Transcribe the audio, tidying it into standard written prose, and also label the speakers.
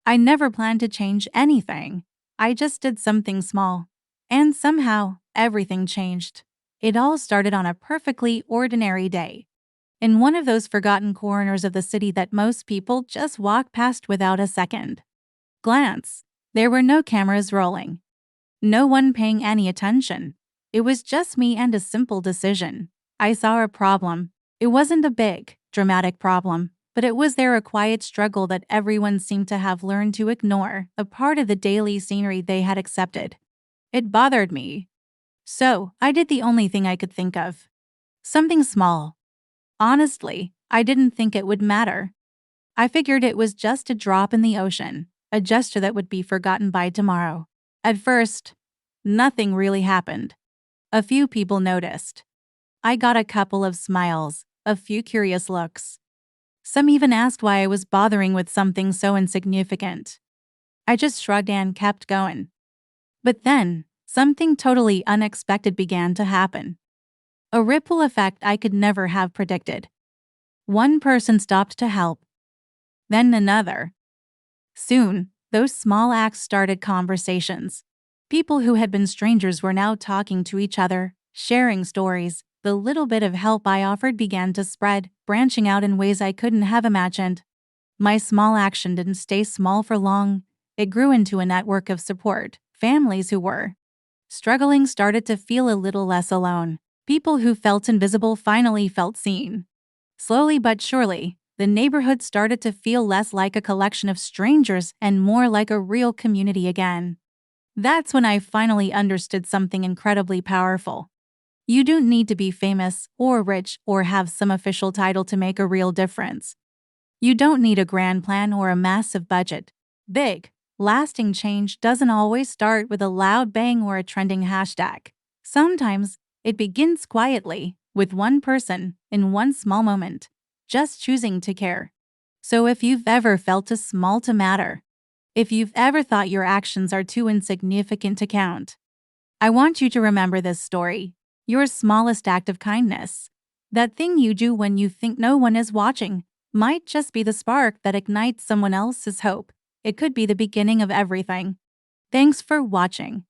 Speaker 1: I never planned to change anything. I just did something small. And somehow, everything changed. It all started on a perfectly ordinary day, in one of those forgotten corners of the city that most people just walk past without a second glance. There were no cameras rolling, no one paying any attention. It was just me and a simple decision. I saw a problem. It wasn't a big, dramatic problem, but it was there, a quiet struggle that everyone seemed to have learned to ignore, a part of the daily scenery they had accepted. It bothered me. So, I did the only thing I could think of. Something small. Honestly, I didn't think it would matter. I figured it was just a drop in the ocean, a gesture that would be forgotten by tomorrow. At first, nothing really happened. A few people noticed. I got a couple of smiles, a few curious looks. Some even asked why I was bothering with something so insignificant. I just shrugged and kept going. But then, something totally unexpected began to happen. A ripple effect I could never have predicted. One person stopped to help, then another. Soon, those small acts started conversations. People who had been strangers were now talking to each other, sharing stories. The little bit of help I offered began to spread, branching out in ways I couldn't have imagined. My small action didn't stay small for long. It grew into a network of support. Families who were struggling started to feel a little less alone. People who felt invisible finally felt seen. Slowly but surely, the neighborhood started to feel less like a collection of strangers and more like a real community again. That's when I finally understood something incredibly powerful. You don't need to be famous or rich or have some official title to make a real difference. You don't need a grand plan or a massive budget. Big, lasting change doesn't always start with a loud bang or a trending hashtag. Sometimes, it begins quietly, with one person, in one small moment, just choosing to care. So if you've ever felt too small to matter, if you've ever thought your actions are too insignificant to count, I want you to remember this story. Your smallest act of kindness, that thing you do when you think no one is watching, might just be the spark that ignites someone else's hope. It could be the beginning of everything. Thanks for watching.